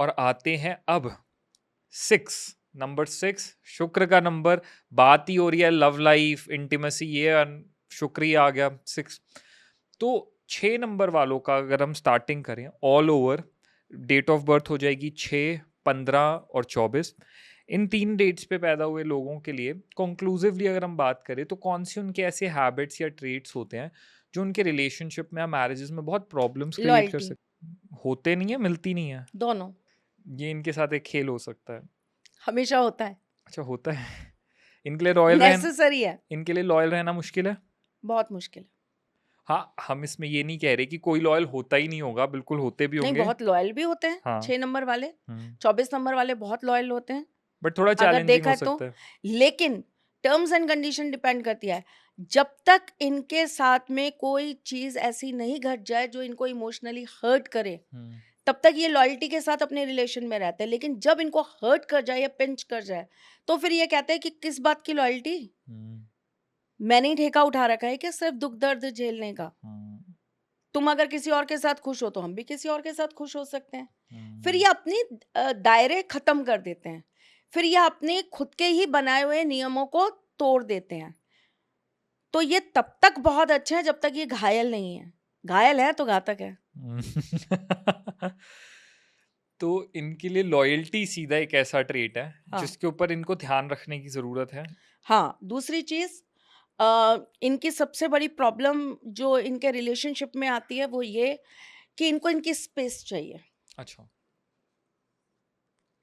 और आते हैं अब 6, नंबर 6, शुक्र का नंबर। बात ही हो रही है लव लाइफ, इंटीमेसी, ये शुक्र ही आ गया 6। तो 6 नंबर वालों का अगर हम स्टार्टिंग करें all over, date of birth हो जाएगी 6, 15 और 24। इन 3 डेट्स पे पैदा हुए लोगों के लिए कंक्लूसिवली अगर हम बात करें तो कौन से उनके ऐसे हैबिट्स या ट्रेट्स होते हैं जो उनके रिलेशनशिप में या मैरिजेस में बहुत प्रॉब्लम्स क्रिएट कर लॉयल्टी, सकते? होते नहीं है, मिलती नहीं है। दोनों ये इनके साथ एक खेल हो सकता है। हमेशा होता है, अच्छा, होता है। इनके लिए रॉयल रहना, नेसेसरी है, इनके लिए लॉयल रहना मुश्किल है। बहुत मुश्किल है। हाँ, हम इसमें ये नहीं कह रहे कि कोई लॉयल होता ही नहीं होगा, बिल्कुल होते भी नहीं, होंगे। बहुत लॉयल भी होते हैं हाँ। 6 नंबर वाले, हम्म 24 नंबर वाले बहुत लॉयल होते हैं बट थोड़ा अगर चैलेंजिंग देखा हो है तो। सकता है। लेकिन टर्म्स एंड कंडीशन डिपेंड करती है। जब तक इनके साथ में कोई चीज ऐसी नहीं घट जाए जो इनको इमोशनली हर्ट करे, हम्म तब तक ये लॉयल्टी के साथ अपने रिलेशन में रहते हैं। लेकिन जब इनको हर्ट कर जाए या पिंच कर जाए, तो फिर ये कहते हैं कि किस बात की लॉयल्टी, हम्म मैंने ही ठेका उठा रखा है कि सिर्फ दुख दर्द झेलने का। हम्म तुम अगर किसी और के साथ खुश हो तो हम भी किसी और के साथ खुश हो सकते हैं। फिर हम्म ये अपनी दायरे खत्म कर देते हैं, फिर ये अपने खुद के ही बनाए हुए नियमों को तोड़ देते हैं। तो ये तब तक बहुत अच्छे हैं जब तक ये घायल नहीं है, घायल है तो घातक है। तो इनके लिए लॉयल्टी सीधा एक ऐसा ट्रेट है हाँ, जिसके ऊपर इनको ध्यान रखने की जरूरत है। हाँ, दूसरी चीज, इनकी सबसे बड़ी प्रॉब्लम जो इनके रिलेशनशिप में आती है वो ये कि इनको इनकी स्पेस चाहिए। अच्छा।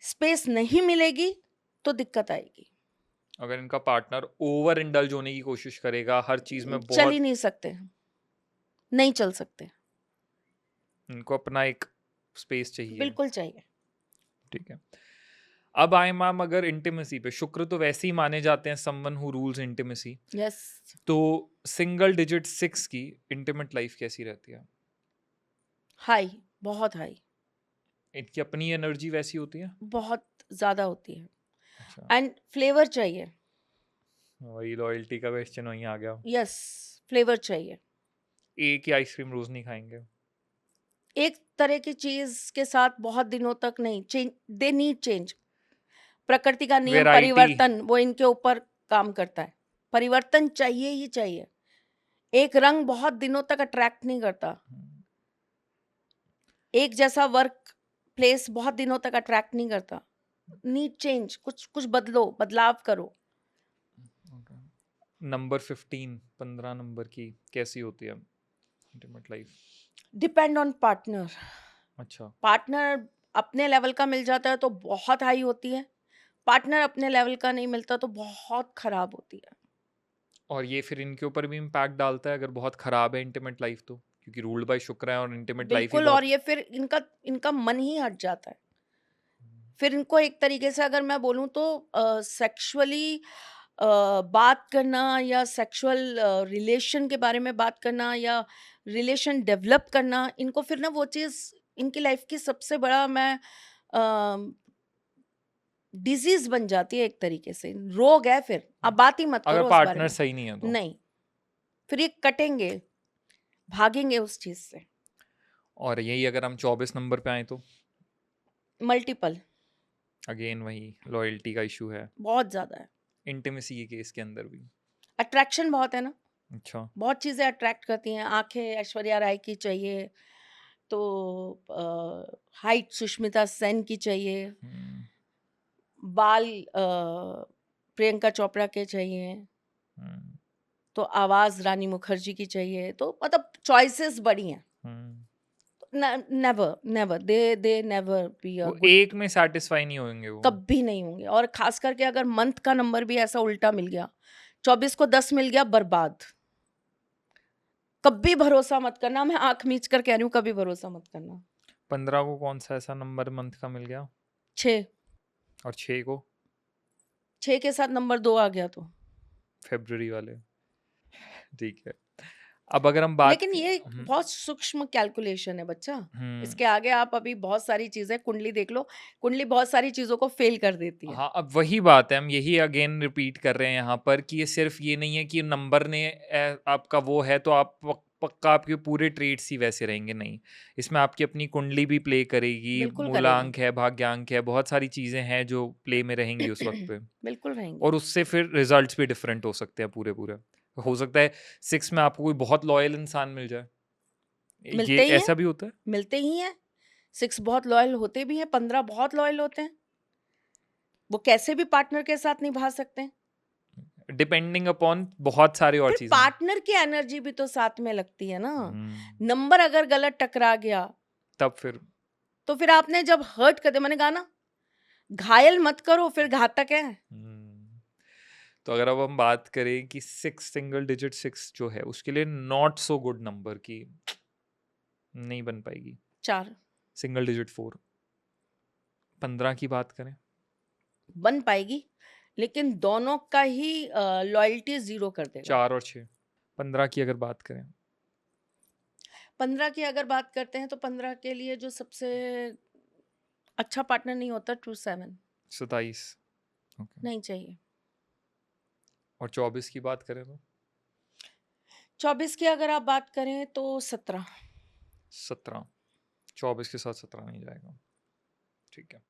स्पेस नहीं मिलेगी तो दिक्कत आएगी। अगर इनका पार्टनर ओवर इंडल्ज होने की कोशिश करेगा हर चीज में चल ही बहुत, नहीं सकते, नहीं चल सकते, इनको अपना एक स्पेस चाहिए। बिल्कुल चाहिए। ठीक है। अब आए मैम अगर इंटीमेसी पे, शुक्र तो वैसे ही माने जाते हैं someone who rules intimacy. Yes, तो सिंगल डिजिट 6 की इंटीमेट लाइफ कैसी रहती है? हाई, बहुत हाई, इनकी अपनी एनर्जी वैसी होती है? बहुत ज्यादा होती है। अच्छा, एंड फ्लेवर चाहिए। वही लॉयल्टी का क्वेश्चन वहीं आ गया। यस, फ्लेवर चाहिए। एक ही आइसक्रीम रोज नहीं खाएंगे। एक तरह की चीज के साथ बहुत दिनों तक नहीं, चेंज, दे नीड चेंज। प्रकृति का नियम वेराइटी। परिवर्तन वो इनके ऊपर काम करता है। परिवर्तन चाहिए ही चाहिए। एक रंग बहुत दिनों तक अट्रैक्ट नहीं करता। एक जैसा वर्क प्लेस बहुत दिनों तक अट्रैक्ट नहीं करता। नीड चेंज, कुछ कुछ बदलो, बदलाव करो। नंबर 15, 15 नंबर की कैसी होती है intimate life? Depend on partner. अच्छा। पार्टनर अपने लेवल का मिल जाता है तो बहुत हाई होती है। पार्टनर अपने लेवल का नहीं मिलता तो बहुत खराब होती है। और ये फिर इनके ऊपर भी इम्पैक्ट डालता है अगर बहुत खराब है इंटीमेट लाइफ तो, क्योंकि रूल्ड बाय शुक्र है और इंटीमेट लाइफ ही बिल्कुल, और बहुत। ये फिर इनका इनका मन ही हट जाता है। फिर इनको एक तरीके से अगर मैं बोलूँ तो सेक्सुअली बात करना या सेक्सुअल रिलेशन के बारे में बात करना या रिलेशन डेवलप करना, इनको फिर ना वो चीज़ इनकी लाइफ की सबसे बड़ा मैं डिजीज बन जाती है, एक तरीके से रोग है। फिर अब बात ही मत अगर करो उस बारे पार्टनर में। सही नहीं है तो। नहीं, फिर ये कटेंगे, भागेंगे उस चीज से। और यही अगर हम 24 नंबर पे आए तो मल्टीपल, अगेन वही लॉयल्टी का इशू है, बहुत ज्यादा है। इंटीमेसी के केस के अंदर भी। अट्रैक्शन बहुत है ना, अच्छा। बहुत चीजें अट्रैक्ट करती हैं। आंखें ऐश्वर्या राय की चाहिए तो हाइट सुष्मिता सेन की चाहिए, हम्म बाल प्रियंका चोपड़ा के चाहिए, हम्म तो आवाज रानी मुखर्जी की चाहिए। तो मतलब चॉइसेस बड़ी हैं। Hmm never never, they never be a वो गुड, एक में सेटिस्फाई नहीं होंगे वो। कभी नहीं होंगे। और खास करके अगर मंथ का नंबर भी ऐसा उल्टा मिल गया, 24 को 10 मिल गया, बर्बाद। कभी भरोसा मत करना, मैं आंख मीच कर कह रही हूँ, कभी भरोसा मत करना। 15 को कौन सा ऐसा नंबर मंथ का मिल गया? 6, और 6 को 6 के साथ नंबर 2 आ गया तो। फेब्रुअरी वाले। ठीक है। अब अगर हम बात लेकिन ये हम्म बहुत सूक्ष्म कैलकुलेशन है बच्चा। हम्म, इसके आगे आप अभी बहुत सारी चीजें, कुंडली देख लो, कुंडली बहुत सारी चीजों को फेल कर देती है। हाँ, अब वही बात है, हम यही अगेन रिपीट कर रहे हैं यहाँ पर कि ये सिर्फ ये नहीं है कि नंबर ने आपका वो है तो आप पक्का आपके पूरे ट्रेड्स ही वैसे रहेंगे, नहीं। इसमें आपकी अपनी कुंडली भी प्ले करेगी, बिल्कुल करेगी। मूलांक है, भाग्यांक है, बहुत सारी चीज़ें हैं जो प्ले में रहेंगी उस वक़्त पे। बिल्कुल रहेंगी। और उससे फिर रिजल्ट्स भी डिफरेंट हो सकते हैं पूरे-पूरे। हो सकता है 6 में आपको कोई बहुत लॉयल इंसान मिल जाए। ये मिलते ही हैं, ऐसा भी होता है? मिलते ही हैं। 6 बहुत लॉयल होते भी हैं, 15 बहुत लॉयल होते हैं। वो कैसे भी पार्टनर के साथ निभा सकते हैं। डिपेंडिंग अपॉन बहुत सारी और फिर चीज़ें। पार्टनर की एनर्जी भी तो साथ में लगती है ना। हुँ, नंबर अगर गलत टकरा गया, तब फिर तो फिर आपने जब हर्ट कर दिया, मैंने कहा ना, घायल मत करो, फिर घातक है। हुँ। तो अगर अब हम बात करें कि 6 सिंगल डिजिट 6 जो है उसके लिए नॉट सो गुड नंबर की नहीं बन पाएगी। 4 सिंगल डिजिट 4 15 की बात करें बन पाएगी, लेकिन दोनों का ही लॉयल्टी 0 कर देगा। 4 और 6 15 की अगर बात करें 15 की अगर बात करते हैं, तो 15 के लिए जो सबसे अच्छा पार्टनर नहीं होता, ट्रू 7 27 ओके नहीं चाहिए। और 24 की बात करें तो 24 की अगर आप बात करें तो 17 17 24 के साथ 17 नहीं जाएगा। ठीक है।